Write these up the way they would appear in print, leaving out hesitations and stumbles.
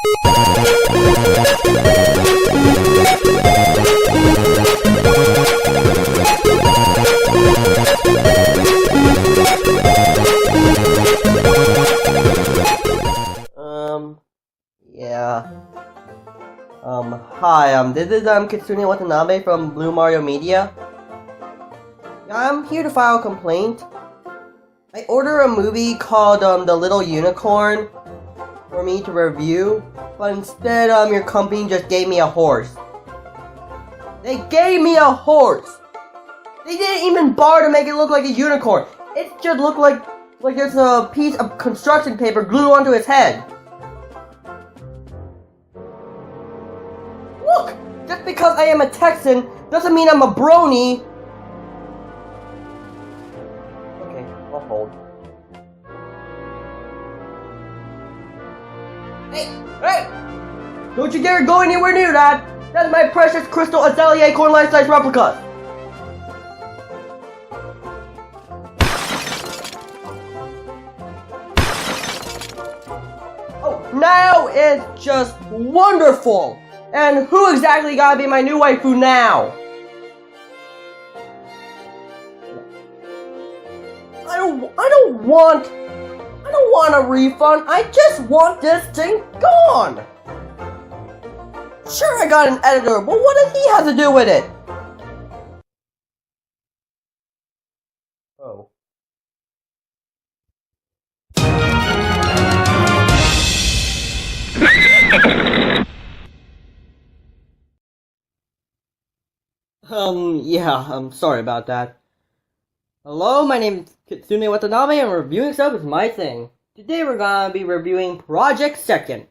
Yeah. Hi, this is, Kitsune Watanabe from Blue Mario Media. I'm here to file a complaint. I ordered a movie called, The Little Unicorn for me to review, but instead, your company just gave me a horse. They gave me a horse! They didn't even bother to make it look like a unicorn. It just looked like there's a piece of construction paper glued onto his head. Look! Just because I am a Texan doesn't mean I'm a brony! Okay, I'll hold. Hey! Don't you dare go anywhere near that! That's my precious crystal Azalea Acorn life-size replicas! Oh, now it's just wonderful! And who exactly gotta be my new waifu now? I don't want a refund. I just want this thing gone. Sure, I got an editor, but what does he have to do with it? Oh. Yeah, I'm sorry about that. Hello, my name is Kitsune Watanabe, and reviewing stuff is my thing. Today we're gonna be reviewing Project Second.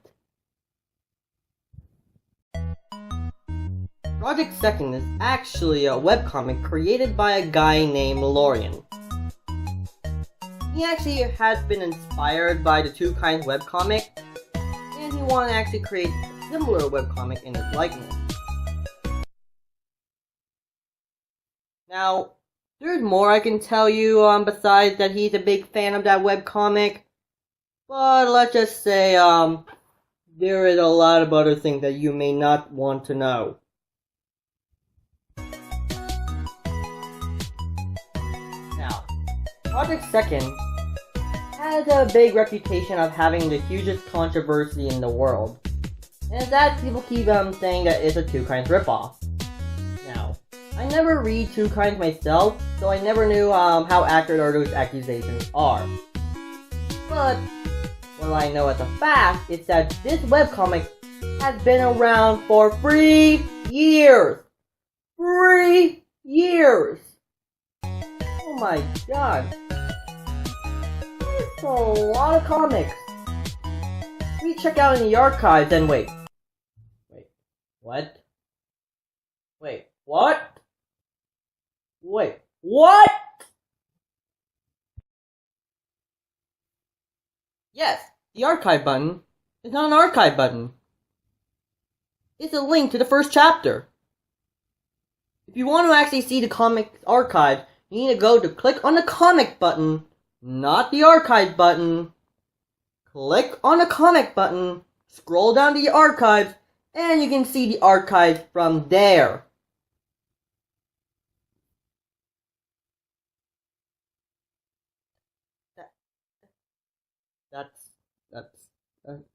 Project Second is actually a webcomic created by a guy named Lorian. He actually has been inspired by the Two Kinds webcomic, and he wanted to actually create a similar webcomic in his likeness. Now, there's more I can tell you besides that he's a big fan of that webcomic, but let's just say there is a lot of other things that you may not want to know. Now, Project Second has a big reputation of having the hugest controversy in the world, and that people keep saying that it's a Two Kinds ripoff. Now, I never read Two Kinds myself, so I never knew how accurate those accusations are. But what I know as a fact is that this webcomic has been around for 3 years! 3 years! Oh my god. That's a lot of comics. We check out in the archives and wait. What? Wait, what? Wait, what? Yes, the archive button is not an archive button. It's a link to the first chapter. If you want to actually see the comic archive, you need to go to click on the comic button, not the archive button. Click on the comic button, scroll down to the archives, and you can see the archives from there.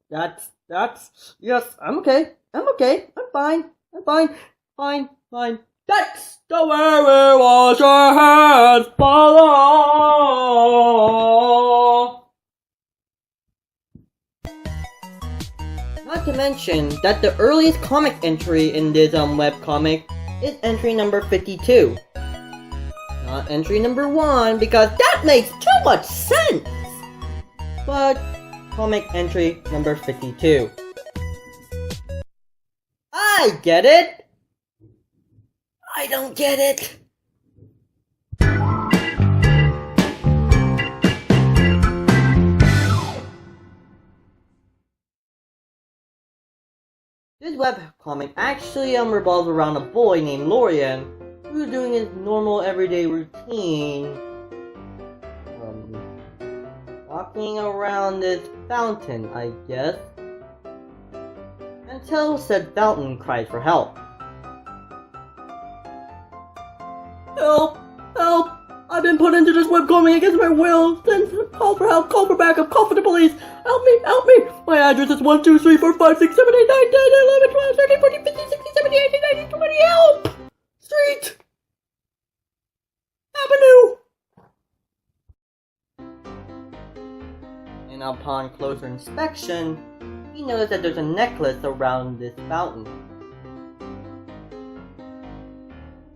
Yes, I'm okay, I'm fine. That's the way we wash our hands, follow. Not to mention that the earliest comic entry in this webcomic is entry number 52. Not entry number 1, because that makes too much sense! But comic entry number 52. I get it! I don't get it! This webcomic actually revolves around a boy named Lorian who's doing his normal everyday routine. Walking around this fountain, I guess. until said fountain cried for help. Help! Help! I've been put into this webcomic against my will. Call for help, call for backup, call for the police. Help me, help me! My address is 1, 2, 3, 4, 5, 6, 7, 8, 9, 10, 11, 12, 13, 14, 15, 16, 17, 18, 19, 20, help! Street! Avenue! And upon closer inspection, he noticed that there's a necklace around this fountain.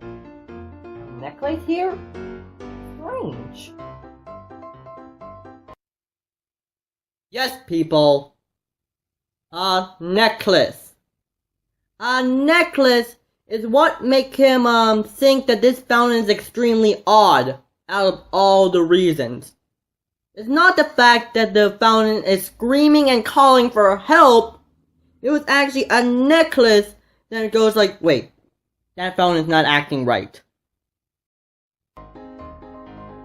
A necklace here? Strange. Yes, people. A necklace. A necklace is what makes him think that this fountain is extremely odd out of all the reasons. It's not the fact that the fountain is screaming and calling for help. It was actually a necklace that it goes like, wait, that fountain is not acting right.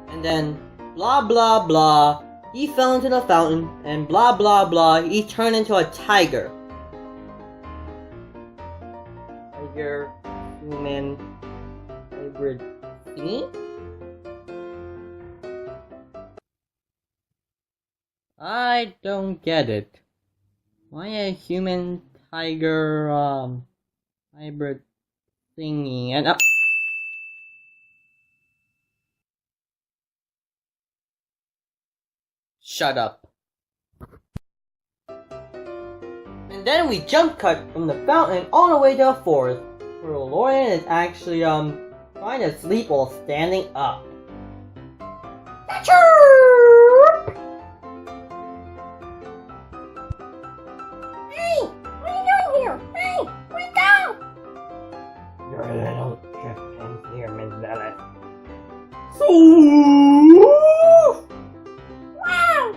And then, blah blah blah, he fell into the fountain, and blah blah blah, he turned into a tiger. Tiger, human, hybrid thing? I don't get it. Why a human tiger hybrid thingy and shut up. And then we jump cut from the fountain all the way to a forest where Lorian is actually trying to sleep while standing up. So wow!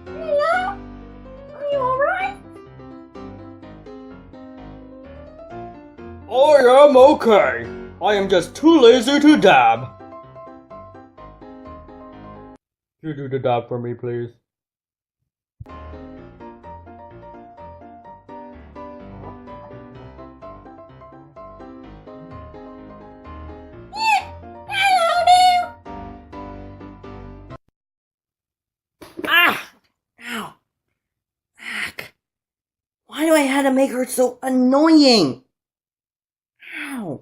Hello? Are you alright? I am okay. I am just too lazy to dab. You do the dab for me, please. Why do I have to make her so annoying? Ow.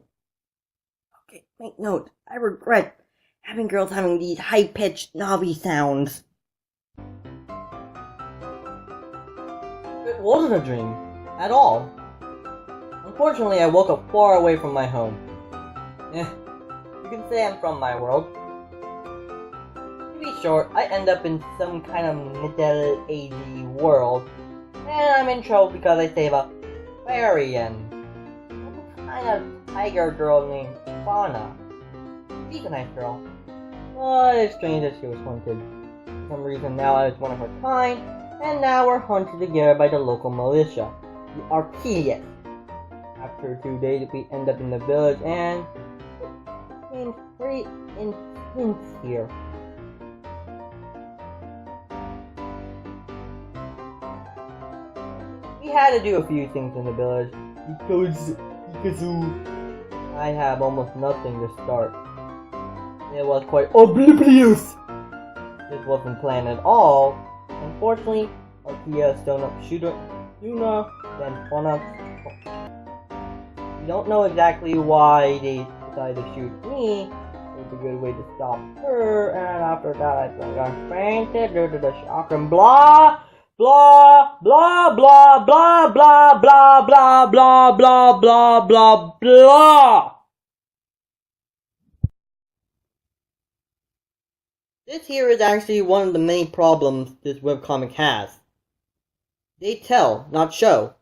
Okay, make note. I regret having girls having these high-pitched, knobby sounds. It wasn't a dream. At all. Unfortunately, I woke up far away from my home. You can say I'm from my world. To be short, I end up in some kind of middle-agey world. And I'm in trouble because I save a fairy and some kind of tiger girl named Fauna. She's a nice girl. But it's strange that she was hunted. For some reason now I was one of her kind, and now we're hunted together by the local militia, the Arcadius. After 2 days we end up in the village and it seems pretty intense here. We had to do a few things in the village because I have almost nothing to start. It was quite oblivious. This wasn't planned at all. Unfortunately, Arkia stoned up Shuna, then Fauna. We don't know exactly why they decided to shoot me. It was a good way to stop her, and after that I got fainted due to the shock and blah. Blah, blah, blah, blah, blah, blah, blah, blah, blah, blah, blah, blah. This here is actually one of the many problems this webcomic has. They tell, not show.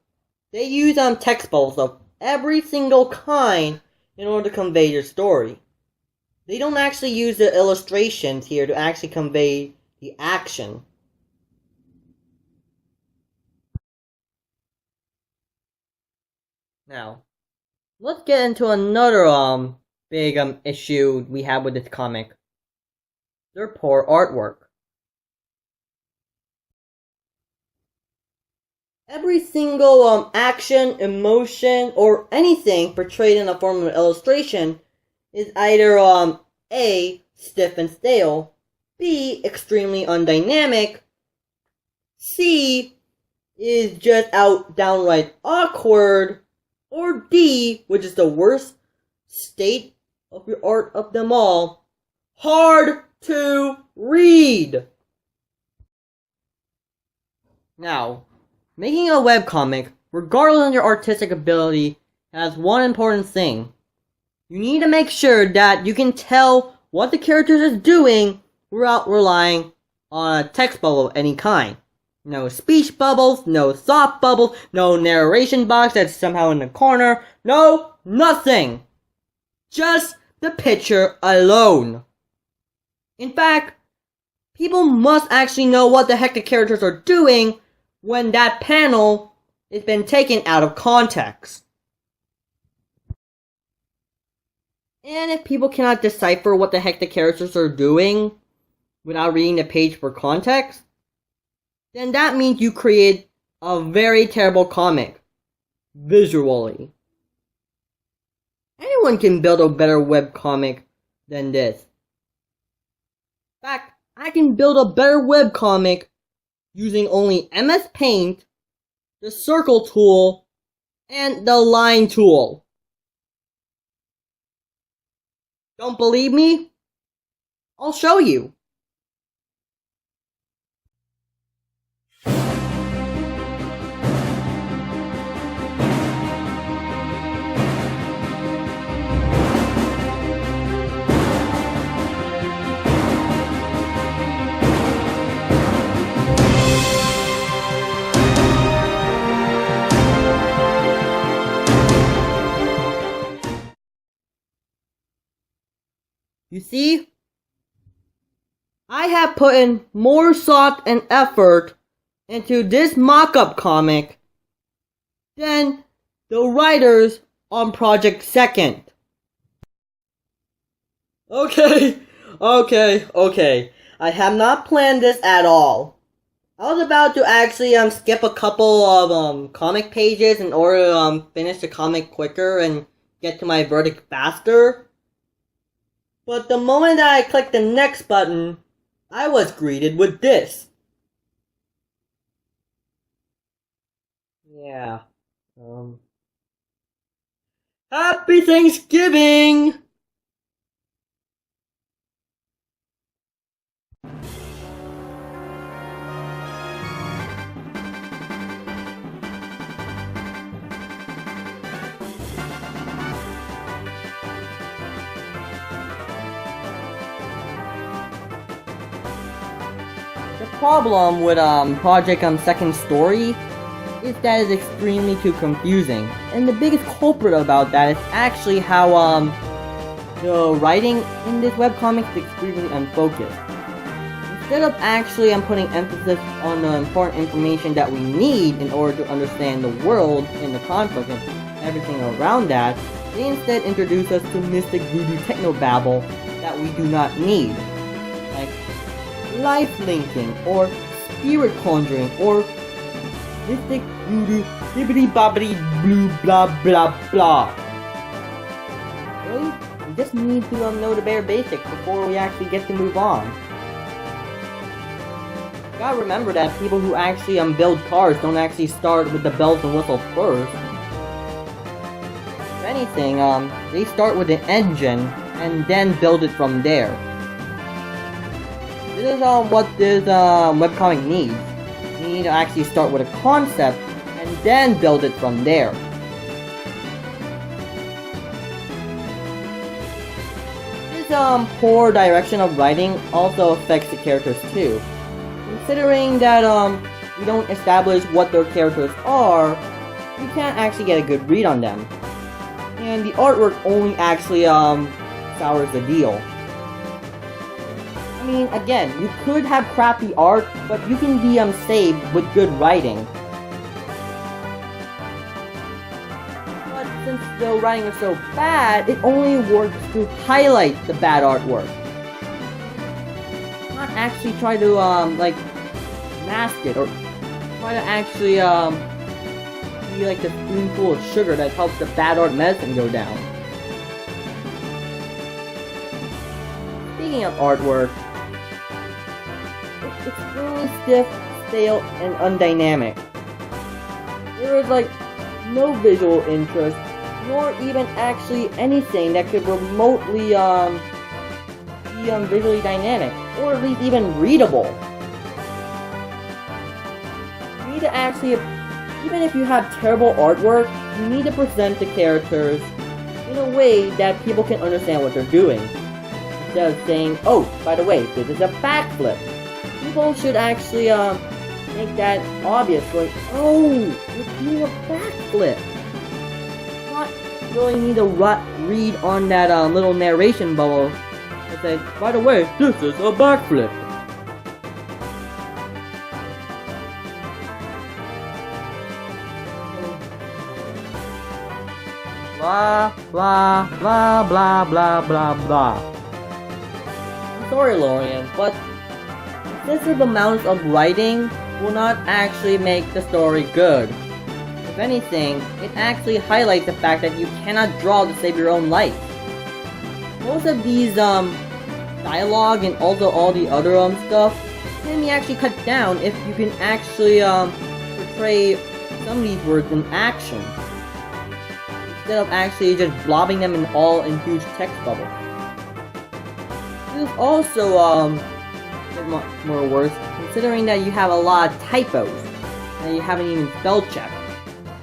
They use text bubbles of every single kind in order to convey their story. They don't actually use the illustrations here to actually convey the action. Now, let's get into another big issue we have with this comic. Their poor artwork. Every single action, emotion, or anything portrayed in the form of an illustration is either A, stiff and stale, B, extremely undynamic, C, is just downright awkward, or D, which is the worst state of your art of them all, hard to read. Now, making a webcomic, regardless of your artistic ability, has one important thing. You need to make sure that you can tell what the characters are doing without relying on a text bubble of any kind. No speech bubbles, no thought bubbles, no narration box that's somehow in the corner, no, nothing! Just the picture alone. In fact, people must actually know what the heck the characters are doing when that panel has been taken out of context. And if people cannot decipher what the heck the characters are doing without reading the page for context, then that means you created a very terrible comic, visually. Anyone can build a better webcomic than this. In fact, I can build a better webcomic using only MS Paint, the circle tool, and the line tool. Don't believe me? I'll show you. You see, I have put in more thought and effort into this mock-up comic than the writers on Project Second. Okay. I have not planned this at all. I was about to actually skip a couple of comic pages in order to finish the comic quicker and get to my verdict faster. But the moment that I clicked the next button, I was greeted with this. Yeah. Happy Thanksgiving! The problem with Project Second Story is that it's extremely too confusing, and the biggest culprit about that is actually how the writing in this webcomic is extremely unfocused. Instead of actually putting emphasis on the important information that we need in order to understand the world and the conflict and everything around that, they instead introduce us to mystic voodoo technobabble that we do not need, like life linking, or spirit conjuring, or mystic voodoo bibbidi bobbidi blue blah blah blah. Really? We just need to know the bare basics before we actually get to move on. You gotta remember that people who actually build cars don't actually start with the bells and whistles first. If anything, they start with the engine and then build it from there. This is what this webcomic needs. You need to actually start with a concept and then build it from there. This poor direction of writing also affects the characters too. Considering that we don't establish what their characters are, we can't actually get a good read on them. And the artwork only actually sours the deal. I mean, again, you could have crappy art, but you can be saved with good writing. But since the writing is so bad, it only works to highlight the bad artwork. Not actually try to mask it or try to actually be like the spoonful of sugar that helps the bad art medicine go down. Speaking of artwork, it's extremely stiff, stale, and undynamic. There is like no visual interest, nor even actually anything that could remotely be visually dynamic, or at least even readable. You need to actually, even if you have terrible artwork, you need to present the characters in a way that people can understand what they're doing. Instead of saying, oh, by the way, this is a backflip. People should actually make that obvious, like, oh, you're doing a backflip. Not really need to read on that little narration bubble and say, by the way, this is a backflip. Blah, blah, blah, blah, blah, blah, blah. I'm sorry, Lorian, but excessive amounts of writing will not actually make the story good. If anything, it actually highlights the fact that you cannot draw to save your own life. Most of these dialogue and also all the other stuff can be actually cut down if you can actually portray some of these words in action, instead of actually just blobbing them in huge text bubbles. This is also much more worse, considering that you have a lot of typos that you haven't even spell checked.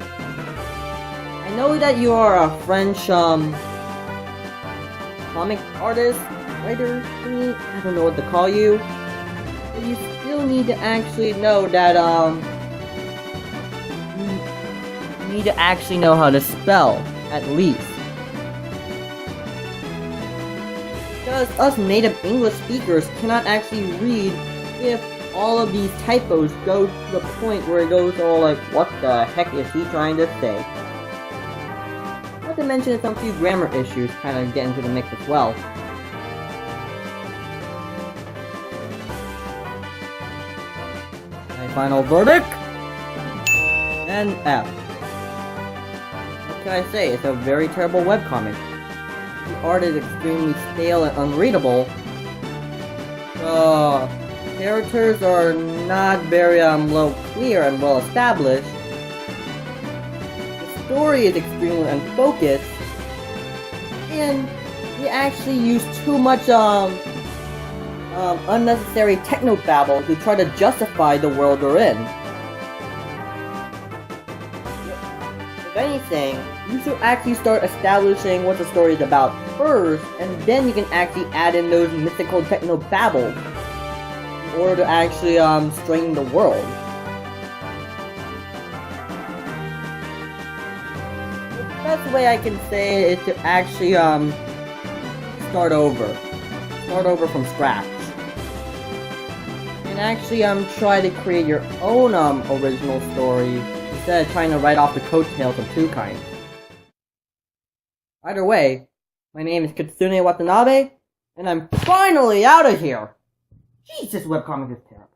I know that you are a French comic artist, writer, thingy, I don't know what to call you, but you still need to actually know that you need to actually know how to spell, at least. Because us native English speakers cannot actually read if all of these typos go to the point where it goes all like, what the heck is he trying to say? Not to mention some few grammar issues kind of get into the mix as well. My final verdict? An F. What can I say? It's a very terrible webcomic. The art is extremely stale and unreadable. The characters are not very clear and well established. The story is extremely unfocused, and they actually use too much unnecessary technobabble to try to justify the world they're in. If anything, you should actually start establishing what the story is about first, and then you can actually add in those mythical technobabble in order to actually strengthen the world. The best way I can say it is to actually start over from scratch, and actually try to create your own original story instead of trying to write off the coattails of Two-Kind. Either way, my name is Kitsune Watanabe, and I'm finally out of here! Jeez, this webcomic is terrible.